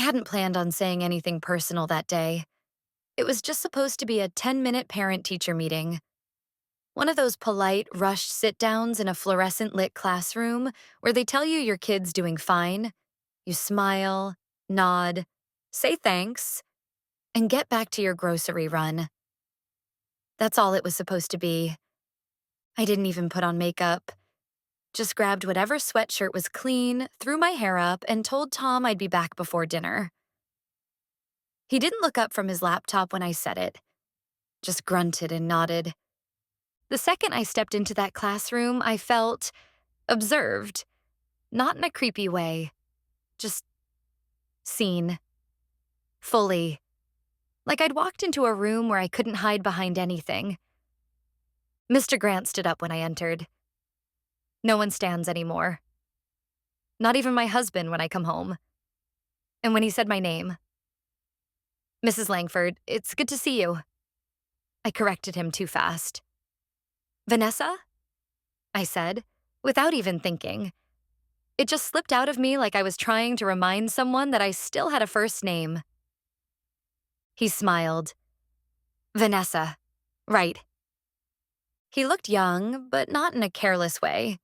hadn't planned on saying anything personal that day. It was just supposed to be a 10-minute parent-teacher meeting. One of those polite, rushed sit-downs in a fluorescent-lit classroom where they tell you your kid's doing fine. You smile, nod, say thanks, and get back to your grocery run. That's all it was supposed to be. I didn't even put on makeup. Just grabbed whatever sweatshirt was clean, threw my hair up, and told Tom I'd be back before dinner. He didn't look up from his laptop when I said it, just grunted and nodded. The second I stepped into that classroom, I felt observed, not in a creepy way, just seen, fully, like I'd walked into a room where I couldn't hide behind anything. Mr. Grant stood up when I entered. No one stands anymore. Not even my husband when I come home. And when he said my name, Mrs. Langford, it's good to see you. I corrected him too fast. Vanessa? I said, without even thinking. It just slipped out of me like I was trying to remind someone that I still had a first name. He smiled. Vanessa. Right. He looked young, but not in a careless way.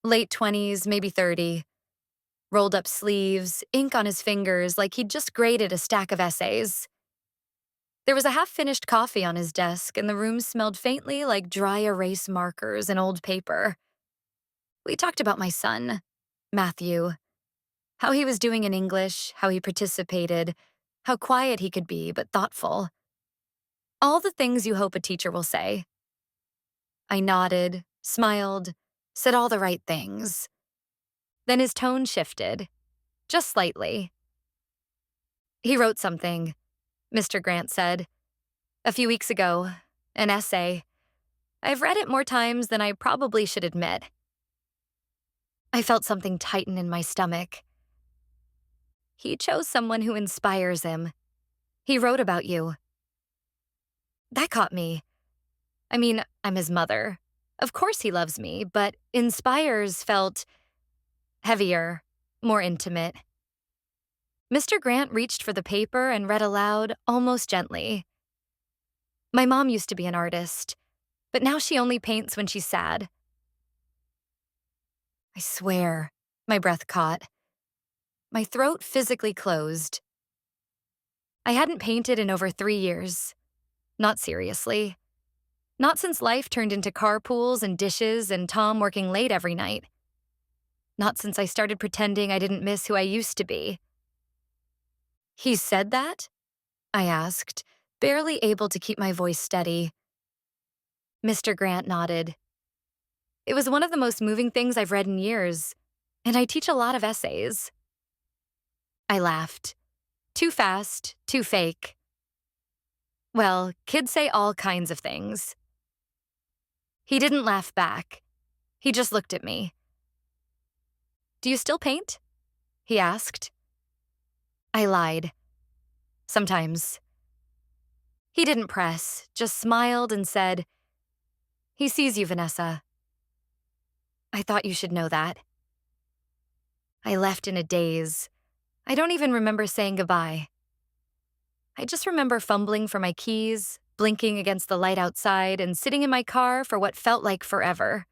Late 20s, maybe 30. Rolled up sleeves, ink on his fingers like he'd just graded a stack of essays. There was a half-finished coffee on his desk, and the room smelled faintly like dry erase markers and old paper. We talked about my son, Matthew, how he was doing in English, how he participated, how quiet he could be, but thoughtful. All the things you hope a teacher will say. I nodded, smiled, said all the right things. Then his tone shifted, just slightly. He wrote something, Mr. Grant said. A few weeks ago, an essay. I've read it more times than I probably should admit. I felt something tighten in my stomach. He chose someone who inspires him. He wrote about you. That caught me. I mean, I'm his mother. Of course he loves me, but inspires felt heavier, more intimate. Mr. Grant reached for the paper and read aloud, almost gently. My mom used to be an artist, but now she only paints when she's sad. I swear, my breath caught. My throat physically closed. I hadn't painted in over 3 years. Not seriously. Not since life turned into carpools and dishes and Tom working late every night. Not since I started pretending I didn't miss who I used to be. He said that? I asked, barely able to keep my voice steady. Mr. Grant nodded. It was one of the most moving things I've read in years, and I teach a lot of essays. I laughed. Too fast, too fake. Well, kids say all kinds of things. He didn't laugh back. He just looked at me. Do you still paint? He asked. I lied. Sometimes. He didn't press, just smiled and said, He sees you, Vanessa. I thought you should know that. I left in a daze. I don't even remember saying goodbye. I just remember fumbling for my keys, blinking against the light outside, and sitting in my car for what felt like forever.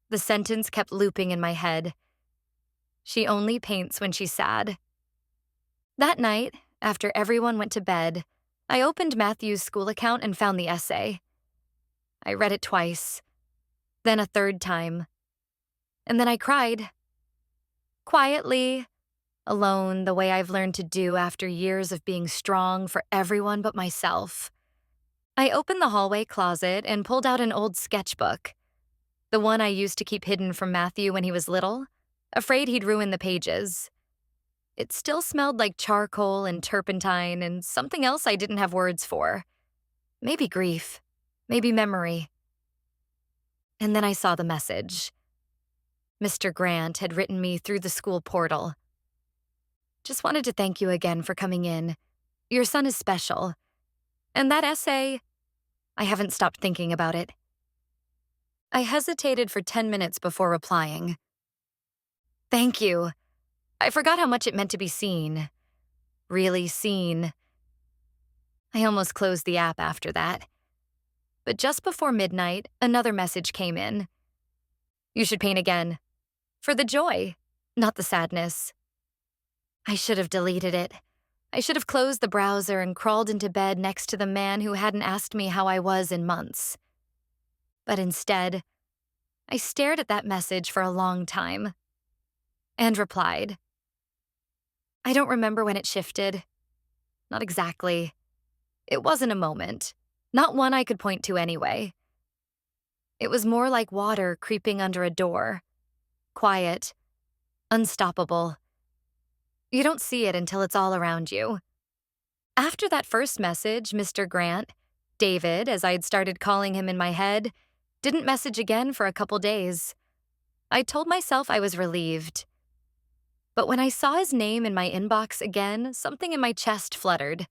The sentence kept looping in my head. She only paints when she's sad. That night, after everyone went to bed, I opened Matthew's school account and found the essay. I read it twice, then a third time, and then I cried. Quietly, alone, the way I've learned to do after years of being strong for everyone but myself. I opened the hallway closet and pulled out an old sketchbook, the one I used to keep hidden from Matthew when he was little, afraid he'd ruin the pages. It still smelled like charcoal and turpentine and something else I didn't have words for. Maybe grief, maybe memory. And then I saw the message. Mr. Grant had written me through the school portal. Just wanted to thank you again for coming in. Your son is special. And that essay, I haven't stopped thinking about it. I hesitated for 10 minutes before replying. Thank you. I forgot how much it meant to be seen. Really seen. I almost closed the app after that. But just before midnight, another message came in. You should paint again. For the joy, not the sadness. I should have deleted it. I should have closed the browser and crawled into bed next to the man who hadn't asked me how I was in months. But instead, I stared at that message for a long time and replied. I don't remember when it shifted. Not exactly. It wasn't a moment. Not one I could point to anyway. It was more like water creeping under a door. Quiet. Unstoppable. You don't see it until it's all around you. After that first message, Mr. Grant, David, as I'd started calling him in my head, didn't message again for a couple days. I told myself I was relieved. But when I saw his name in my inbox again, something in my chest fluttered,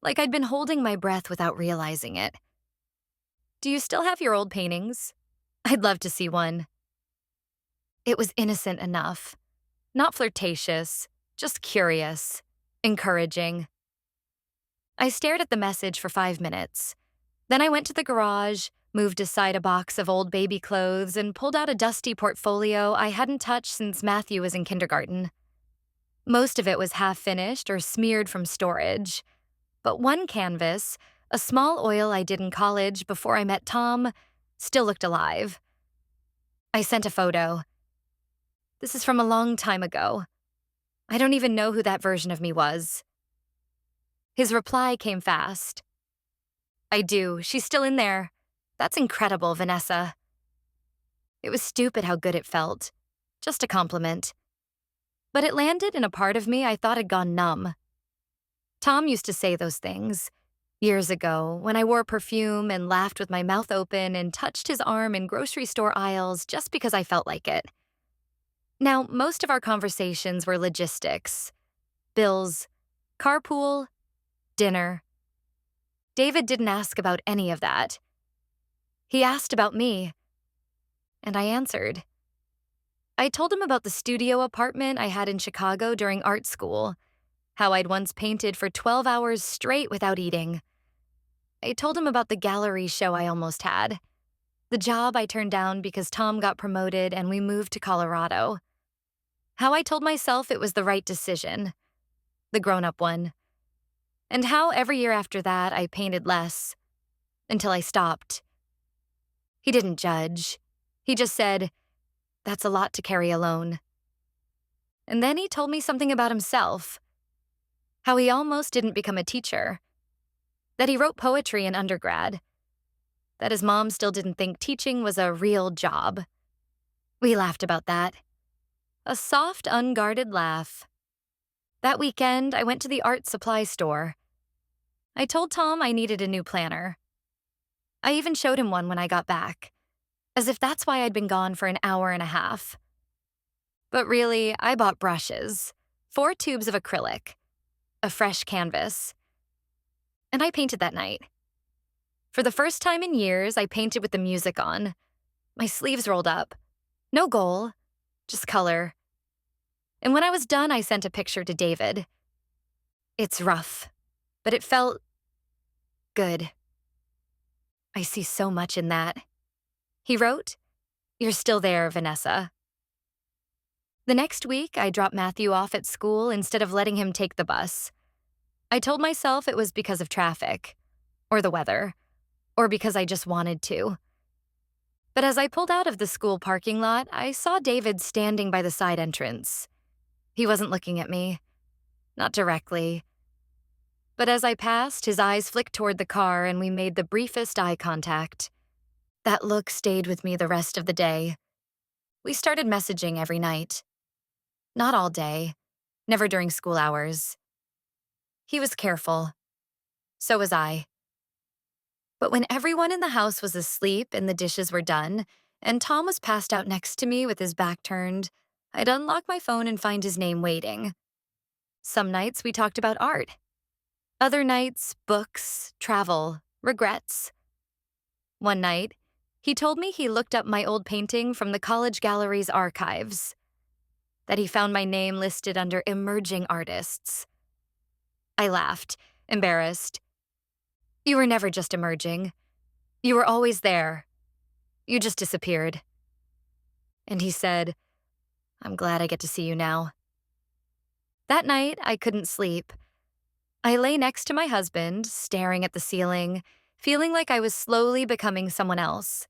like I'd been holding my breath without realizing it. Do you still have your old paintings? I'd love to see one. It was innocent enough. Not flirtatious, just curious, encouraging. I stared at the message for 5 minutes. Then I went to the garage, moved aside a box of old baby clothes, and pulled out a dusty portfolio I hadn't touched since Matthew was in kindergarten. Most of it was half-finished or smeared from storage. But one canvas, a small oil I did in college before I met Tom, still looked alive. I sent a photo. This is from a long time ago. I don't even know who that version of me was. His reply came fast. I do. She's still in there. That's incredible, Vanessa. It was stupid how good it felt. Just a compliment. But it landed in a part of me I thought had gone numb. Tom used to say those things. Years ago, when I wore perfume and laughed with my mouth open and touched his arm in grocery store aisles just because I felt like it. Now, most of our conversations were logistics. Bills, carpool, dinner. David didn't ask about any of that. He asked about me, and I answered. I told him about the studio apartment I had in Chicago during art school, how I'd once painted for 12 hours straight without eating. I told him about the gallery show I almost had, the job I turned down because Tom got promoted and we moved to Colorado, how I told myself it was the right decision, the grown-up one, and how every year after that I painted less, until I stopped. He didn't judge. He just said, that's a lot to carry alone. And then he told me something about himself, how he almost didn't become a teacher, that he wrote poetry in undergrad, that his mom still didn't think teaching was a real job. We laughed about that. A soft, unguarded laugh. That weekend, I went to the art supply store. I told Tom I needed a new planner. I even showed him one when I got back, as if that's why I'd been gone for an hour and a half. But really, I bought brushes, 4 tubes of acrylic, a fresh canvas. And I painted that night. For the first time in years, I painted with the music on, my sleeves rolled up. No goal, just color. And when I was done, I sent a picture to David. It's rough, but it felt good. I see so much in that. He wrote, "You're still there, Vanessa." The next week, I dropped Matthew off at school instead of letting him take the bus. I told myself it was because of traffic, or the weather, or because I just wanted to. But as I pulled out of the school parking lot, I saw David standing by the side entrance. He wasn't looking at me. Not directly. But as I passed, his eyes flicked toward the car and we made the briefest eye contact. That look stayed with me the rest of the day. We started messaging every night. Not all day. Never during school hours. He was careful. So was I. But when everyone in the house was asleep and the dishes were done, and Tom was passed out next to me with his back turned, I'd unlock my phone and find his name waiting. Some nights we talked about art. Other nights, books, travel, regrets. One night, he told me he looked up my old painting from the college gallery's archives. that he found my name listed under emerging artists. I laughed, embarrassed. You were never just emerging. You were always there. You just disappeared. And he said, I'm glad I get to see you now. That night, I couldn't sleep. I lay next to my husband, staring at the ceiling, feeling like I was slowly becoming someone else.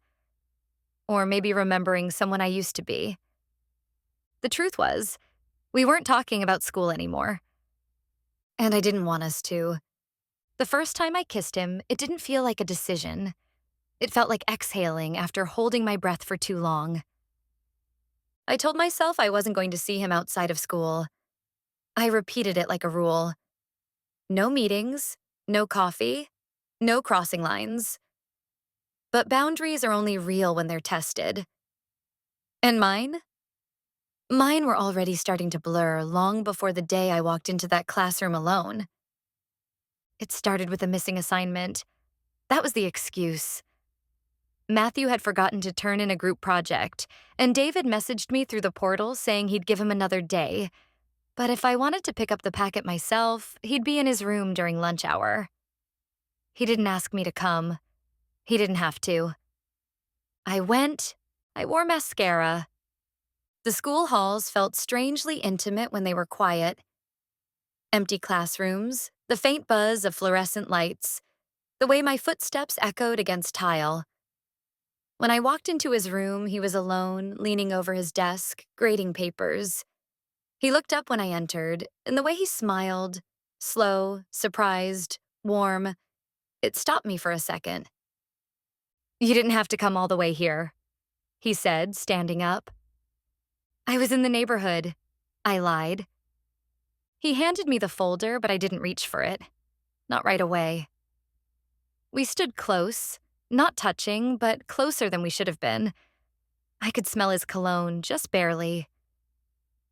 Or maybe remembering someone I used to be. The truth was, we weren't talking about school anymore. And I didn't want us to. The first time I kissed him, it didn't feel like a decision. It felt like exhaling after holding my breath for too long. I told myself I wasn't going to see him outside of school. I repeated it like a rule. No meetings, no coffee, no crossing lines. But boundaries are only real when they're tested. And mine? Mine were already starting to blur long before the day I walked into that classroom alone. It started with a missing assignment. That was the excuse. Matthew had forgotten to turn in a group project, and David messaged me through the portal saying he'd give him another day. But if I wanted to pick up the packet myself, he'd be in his room during lunch hour. He didn't ask me to come. He didn't have to. I went. I wore mascara. The school halls felt strangely intimate when they were quiet. Empty classrooms, the faint buzz of fluorescent lights, the way my footsteps echoed against tile. When I walked into his room, he was alone, leaning over his desk, grading papers. He looked up when I entered, and the way he smiled, slow, surprised, warm, it stopped me for a second. You didn't have to come all the way here, he said, standing up. I was in the neighborhood, I lied. He handed me the folder, but I didn't reach for it. Not right away. We stood close, not touching, but closer than we should have been. I could smell his cologne, just barely.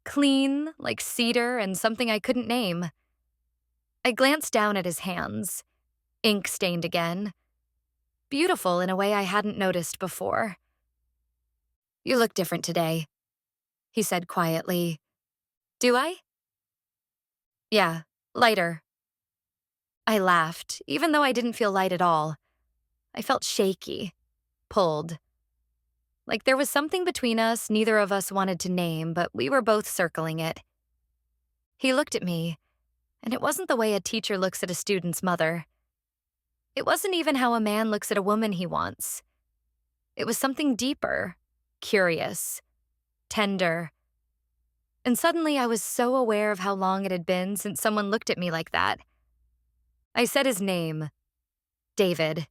Clean, like cedar and something I couldn't name. I glanced down at his hands, ink-stained again. Beautiful in a way I hadn't noticed before. You look different today, he said quietly. Do I? Yeah, lighter. I laughed, even though I didn't feel light at all. I felt shaky, pulled. Like there was something between us neither of us wanted to name, but we were both circling it. He looked at me, and it wasn't the way a teacher looks at a student's mother. It wasn't even how a man looks at a woman he wants. It was something deeper, curious, tender. And suddenly I was so aware of how long it had been since someone looked at me like that. I said his name, David,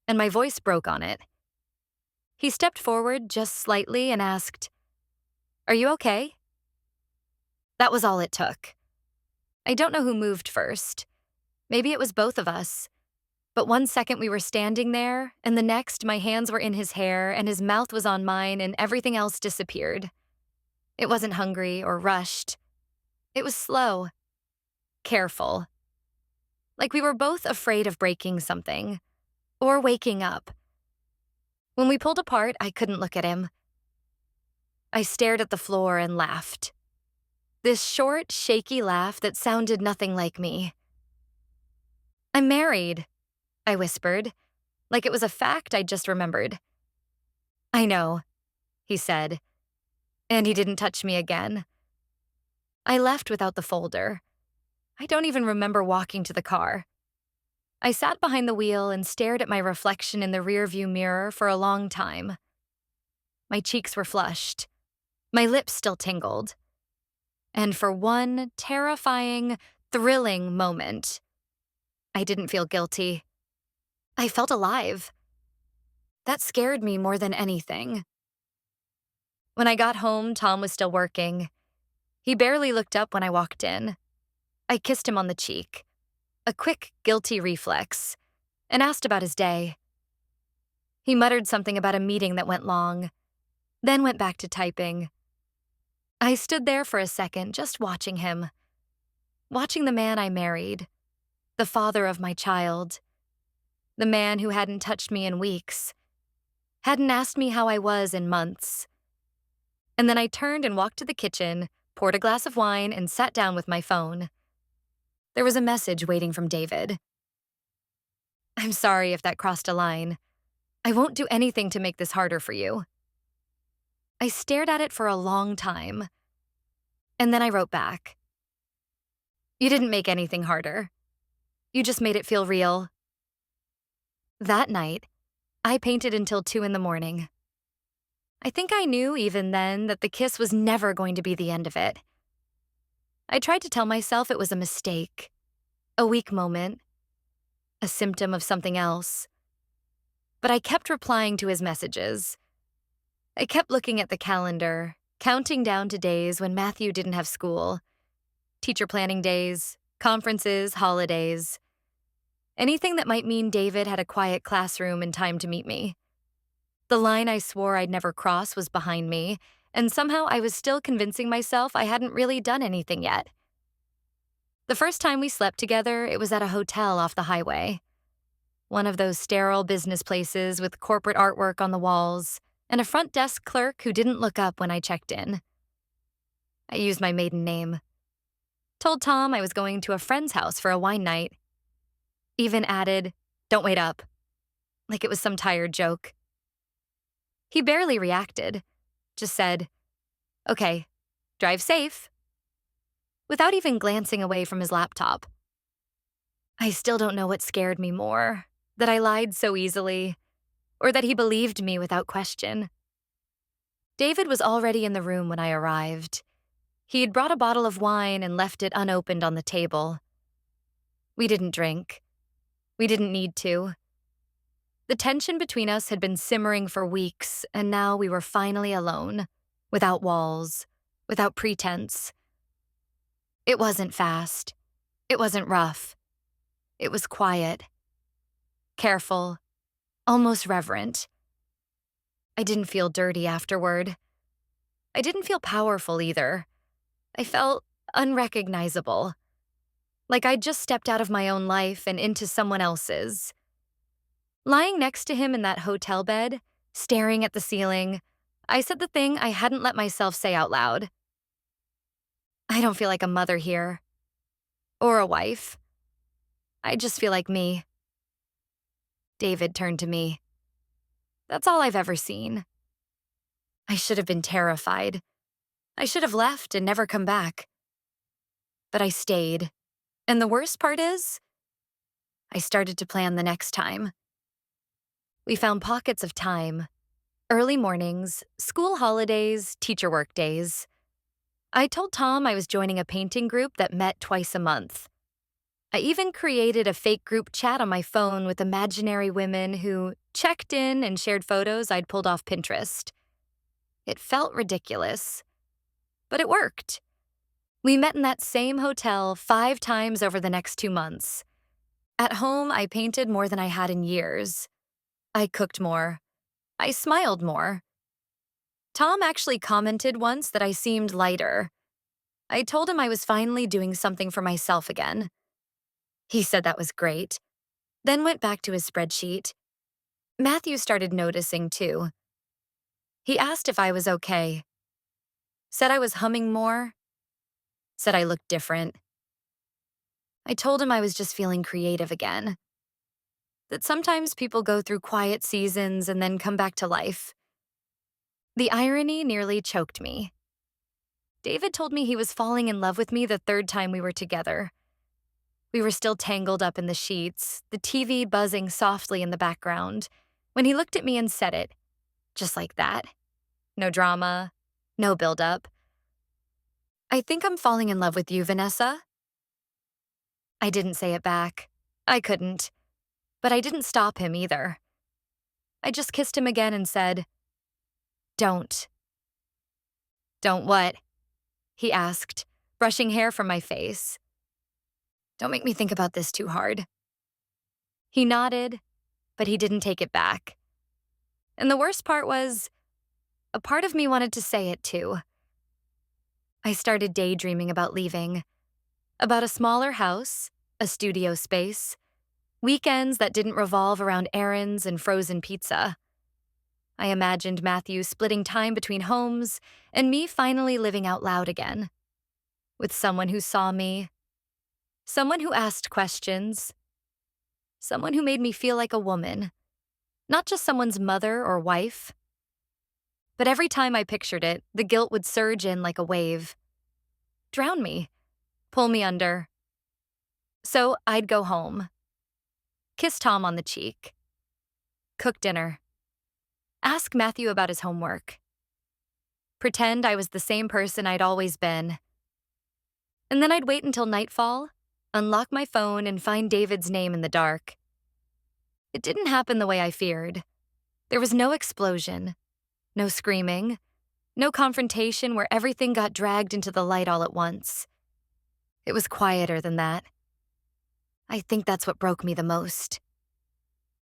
and my voice broke on it. He stepped forward just slightly and asked, Are you okay? That was all it took. I don't know who moved first. Maybe it was both of us. But 1 second we were standing there, and the next my hands were in his hair and his mouth was on mine and everything else disappeared. It wasn't hungry or rushed. It was slow, careful. Like we were both afraid of breaking something, or waking up. When we pulled apart, I couldn't look at him. I stared at the floor and laughed. This short, shaky laugh that sounded nothing like me. I'm married, I whispered, like it was a fact I'd just remembered. I know, he said, and he didn't touch me again. I left without the folder. I don't even remember walking to the car. I sat behind the wheel and stared at my reflection in the rearview mirror for a long time. My cheeks were flushed. My lips still tingled. And for one terrifying, thrilling moment, I didn't feel guilty. I felt alive. That scared me more than anything. When I got home, Tom was still working. He barely looked up when I walked in. I kissed him on the cheek, a quick, guilty reflex, and asked about his day. He muttered something about a meeting that went long, then went back to typing. I stood there for a second, just watching him. Watching the man I married, the father of my child, the man who hadn't touched me in weeks, hadn't asked me how I was in months. And then I turned and walked to the kitchen, poured a glass of wine, and sat down with my phone. There was a message waiting from David. I'm sorry if that crossed a line. I won't do anything to make this harder for you. I stared at it for a long time, and then I wrote back. You didn't make anything harder. You just made it feel real. That night, I painted until 2 in the morning. I think I knew even then that the kiss was never going to be the end of it. I tried to tell myself it was a mistake, a weak moment, a symptom of something else. But I kept replying to his messages. I kept looking at the calendar, counting down to days when Matthew didn't have school, teacher planning days, conferences, holidays, anything that might mean David had a quiet classroom and time to meet me. The line I swore I'd never cross was behind me, and somehow I was still convincing myself I hadn't really done anything yet. The first time we slept together, it was at a hotel off the highway. One of those sterile business places with corporate artwork on the walls, and a front desk clerk who didn't look up when I checked in. I used my maiden name. Told Tom I was going to a friend's house for a wine night. Even added, "Don't wait up," like it was some tired joke. He barely reacted, just said, "Okay, drive safe," without even glancing away from his laptop. I still don't know what scared me more, that I lied so easily, or that he believed me without question. David was already in the room when I arrived. He'd brought a bottle of wine and left it unopened on the table. We didn't drink. We didn't need to. The tension between us had been simmering for weeks, and now we were finally alone, without walls, without pretense. It wasn't fast. It wasn't rough. It was quiet, careful, almost reverent. I didn't feel dirty afterward. I didn't feel powerful either. I felt unrecognizable, like I'd just stepped out of my own life and into someone else's. Lying next to him in that hotel bed, staring at the ceiling, I said the thing I hadn't let myself say out loud. I don't feel like a mother here. Or a wife. I just feel like me. David turned to me. That's all I've ever seen. I should have been terrified. I should have left and never come back. But I stayed. And the worst part is, I started to plan the next time. We found pockets of time. Early mornings, school holidays, teacher work days. I told Tom I was joining a painting group that met twice a month. I even created a fake group chat on my phone with imaginary women who checked in and shared photos I'd pulled off Pinterest. It felt ridiculous, but it worked. We met in that same hotel 5 times over the next 2 months. At home, I painted more than I had in years. I cooked more. I smiled more. Tom actually commented once that I seemed lighter. I told him I was finally doing something for myself again. He said that was great, then went back to his spreadsheet. Matthew started noticing too. He asked if I was okay. Said I was humming more. Said I looked different. I told him I was just feeling creative again. That sometimes people go through quiet seasons and then come back to life. The irony nearly choked me. David told me he was falling in love with me the 3rd time we were together. We were still tangled up in the sheets, the TV buzzing softly in the background, when he looked at me and said it, just like that. No drama, no build-up. I think I'm falling in love with you, Vanessa. I didn't say it back. I couldn't. But I didn't stop him either. I just kissed him again and said, "Don't." "Don't what?" he asked, brushing hair from my face. "Don't make me think about this too hard." He nodded, but he didn't take it back. And the worst part was, a part of me wanted to say it too. I started daydreaming about leaving, about a smaller house, a studio space, weekends that didn't revolve around errands and frozen pizza. I imagined Matthew splitting time between homes and me finally living out loud again, with someone who saw me, someone who asked questions, someone who made me feel like a woman, not just someone's mother or wife. But every time I pictured it, the guilt would surge in like a wave, drown me, pull me under. So I'd go home, kiss Tom on the cheek, cook dinner, ask Matthew about his homework, pretend I was the same person I'd always been. And then I'd wait until nightfall, unlock my phone, and find David's name in the dark. It didn't happen the way I feared. There was no explosion, no screaming, no confrontation where everything got dragged into the light all at once. It was quieter than that. I think that's what broke me the most.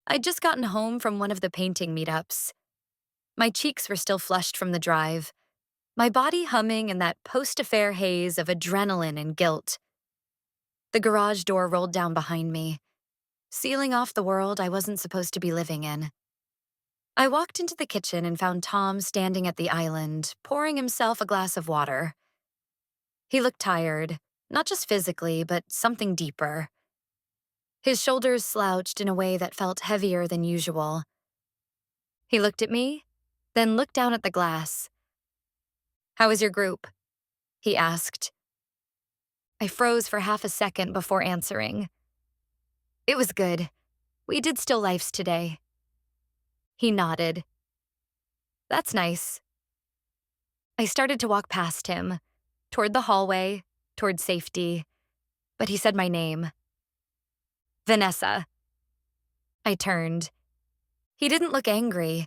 I'd just gotten home from one of the painting meetups. My cheeks were still flushed from the drive, my body humming in that post-affair haze of adrenaline and guilt. The garage door rolled down behind me, sealing off the world I wasn't supposed to be living in. I walked into the kitchen and found Tom standing at the island, pouring himself a glass of water. He looked tired, not just physically, but something deeper. His shoulders slouched in a way that felt heavier than usual. He looked at me, then looked down at the glass. "How was your group?" he asked. I froze for half a second before answering. "It was good. We did still lifes today." He nodded. "That's nice." I started to walk past him, toward the hallway, toward safety, but he said my name. "Vanessa." I turned. He didn't look angry.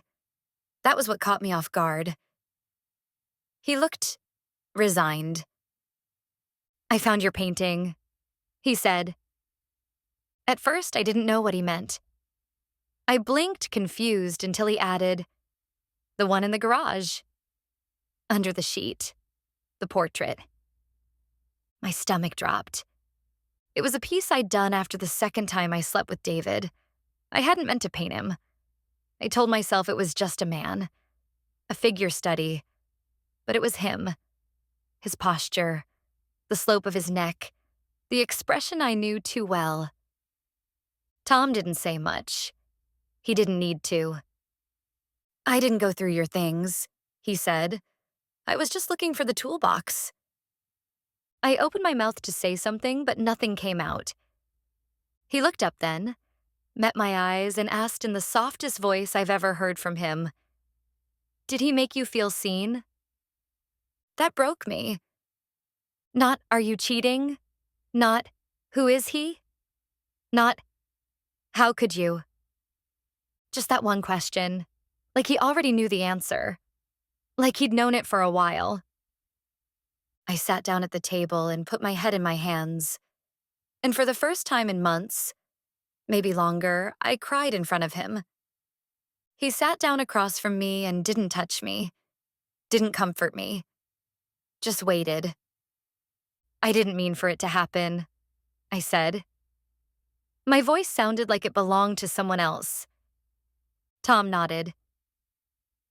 That was what caught me off guard. He looked resigned. "I found your painting," he said. At first, I didn't know what he meant. I blinked, confused, until he added, "The one in the garage." Under the sheet. The portrait. My stomach dropped. It was a piece I'd done after the second time I slept with David. I hadn't meant to paint him. I told myself it was just a man, a figure study, but it was him. His posture, the slope of his neck, the expression I knew too well. Tom didn't say much. He didn't need to. "I didn't go through your things," he said. "I was just looking for the toolbox." I opened my mouth to say something, but nothing came out. He looked up then, met my eyes, and asked in the softest voice I've ever heard from him, "Did he make you feel seen?" That broke me. Not, "Are you cheating?" Not, "Who is he?" Not, "How could you?" Just that one question, like he already knew the answer, like he'd known it for a while. I sat down at the table and put my head in my hands. And for the first time in months, maybe longer, I cried in front of him. He sat down across from me and didn't touch me, didn't comfort me, just waited. "I didn't mean for it to happen," I said. My voice sounded like it belonged to someone else. Tom nodded.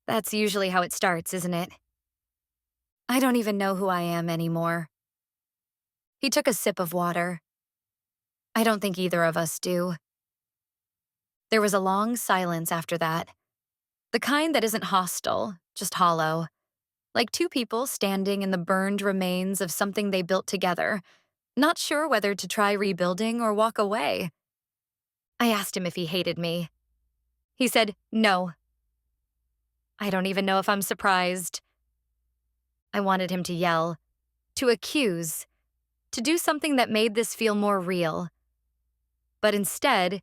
"That's usually how it starts, isn't it?" I don't even know who I am anymore. He took a sip of water. I don't think either of us do. There was a long silence after that. The kind that isn't hostile, just hollow. Like two people standing in the burned remains of something they built together, not sure whether to try rebuilding or walk away. I asked him if he hated me. He said, "No." I don't even know if I'm surprised. I wanted him to yell, to accuse, to do something that made this feel more real. But instead,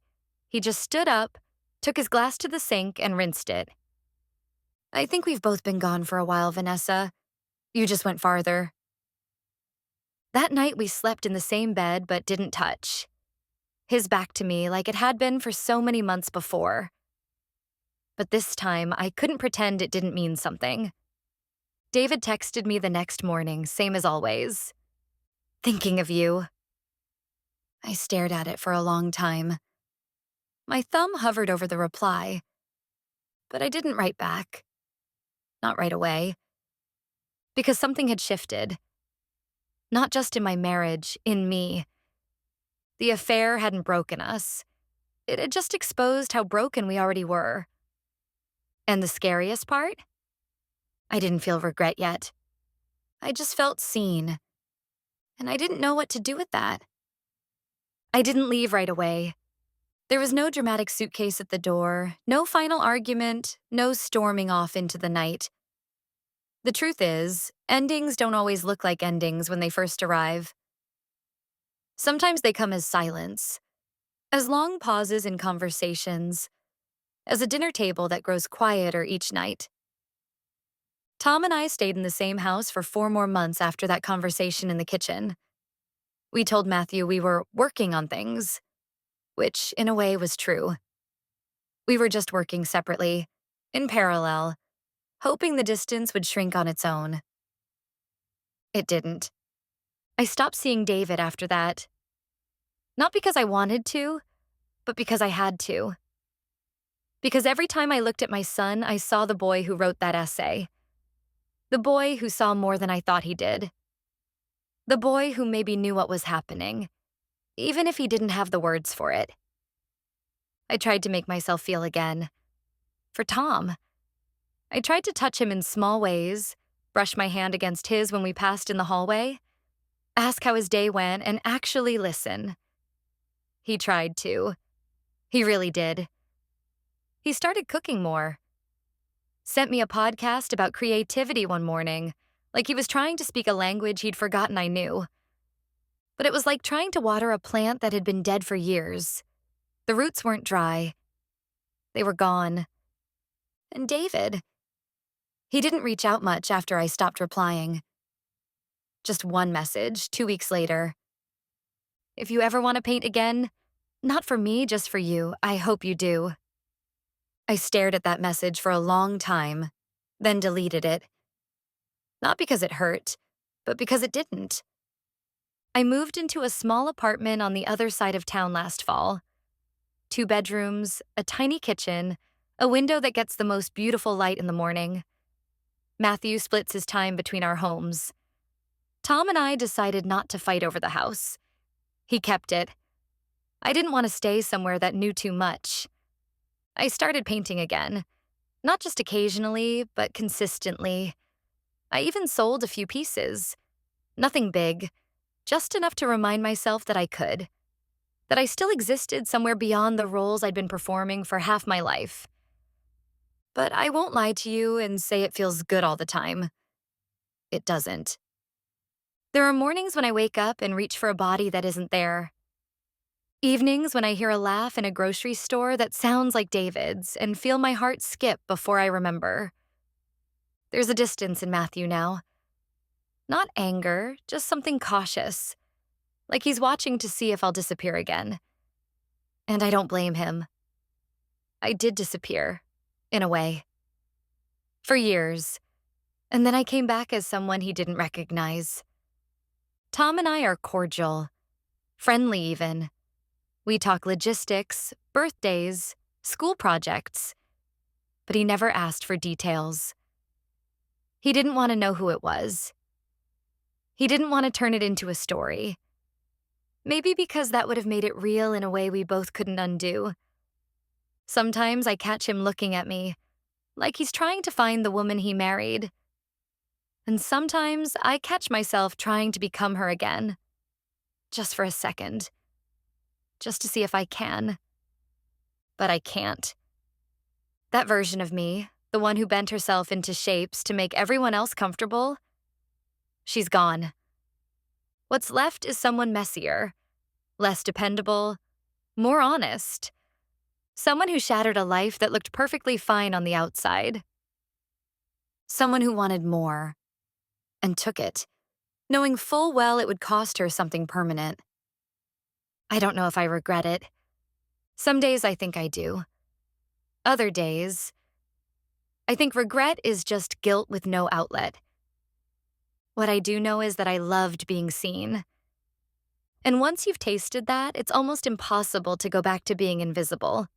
he just stood up, took his glass to the sink, and rinsed it. "I think we've both been gone for a while, Vanessa. You just went farther." That night, we slept in the same bed but didn't touch. His back to me like it had been for so many months before. But this time, I couldn't pretend it didn't mean something. David texted me the next morning, same as always. "Thinking of you." I stared at it for a long time. My thumb hovered over the reply. but I didn't write back. Not right away. Because something had shifted. Not just in my marriage, in me. The affair hadn't broken us. It had just exposed how broken we already were. And the scariest part? I didn't feel regret yet. I just felt seen. And I didn't know what to do with that. I didn't leave right away. There was no dramatic suitcase at the door, no final argument, no storming off into the night. The truth is, endings don't always look like endings when they first arrive. Sometimes they come as silence, as long pauses in conversations, as a dinner table that grows quieter each night. Tom and I stayed in the same house for 4 more months after that conversation in the kitchen. We told Matthew we were working on things, which in a way was true. We were just working separately, in parallel, hoping the distance would shrink on its own. It didn't. I stopped seeing David after that. Not because I wanted to, but because I had to. Because every time I looked at my son, I saw the boy who wrote that essay. The boy who saw more than I thought he did. The boy who maybe knew what was happening, even if he didn't have the words for it. I tried to make myself feel again. For Tom. I tried to touch him in small ways, brush my hand against his when we passed in the hallway, ask how his day went, and actually listen. He tried to. He really did. He started cooking more. Sent me a podcast about creativity one morning, like he was trying to speak a language he'd forgotten I knew. But it was like trying to water a plant that had been dead for years. The roots weren't dry. They were gone. And David, he didn't reach out much after I stopped replying. Just one message, 2 weeks later. If you ever want to paint again, not for me, just for you, I hope you do. I stared at that message for a long time, then deleted it. Not because it hurt, but because it didn't. I moved into a small apartment on the other side of town last fall. 2 bedrooms, a tiny kitchen, a window that gets the most beautiful light in the morning. Matthew splits his time between our homes. Tom and I decided not to fight over the house. He kept it. I didn't want to stay somewhere that knew too much. I started painting again. Not just occasionally, but consistently. I even sold a few pieces. Nothing big, just enough to remind myself that I could. That I still existed somewhere beyond the roles I'd been performing for half my life. But I won't lie to you and say it feels good all the time. It doesn't. There are mornings when I wake up and reach for a body that isn't there. Evenings when I hear a laugh in a grocery store that sounds like David's and feel my heart skip before I remember. There's a distance in Matthew now. Not anger, just something cautious. Like he's watching to see if I'll disappear again. And I don't blame him. I did disappear, in a way. For years. And then I came back as someone he didn't recognize. Tom and I are cordial. Friendly, even. We talk logistics, birthdays, school projects. But he never asked for details. He didn't want to know who it was. He didn't want to turn it into a story. Maybe because that would have made it real in a way we both couldn't undo. Sometimes I catch him looking at me, like he's trying to find the woman he married. And sometimes I catch myself trying to become her again. Just for a second. Just to see if I can. But I can't. That version of me, the one who bent herself into shapes to make everyone else comfortable, she's gone. What's left is someone messier, less dependable, more honest. Someone who shattered a life that looked perfectly fine on the outside. Someone who wanted more, and took it, knowing full well it would cost her something permanent. I don't know if I regret it. Some days I think I do. Other days, I think regret is just guilt with no outlet. What I do know is that I loved being seen. And once you've tasted that, it's almost impossible to go back to being invisible.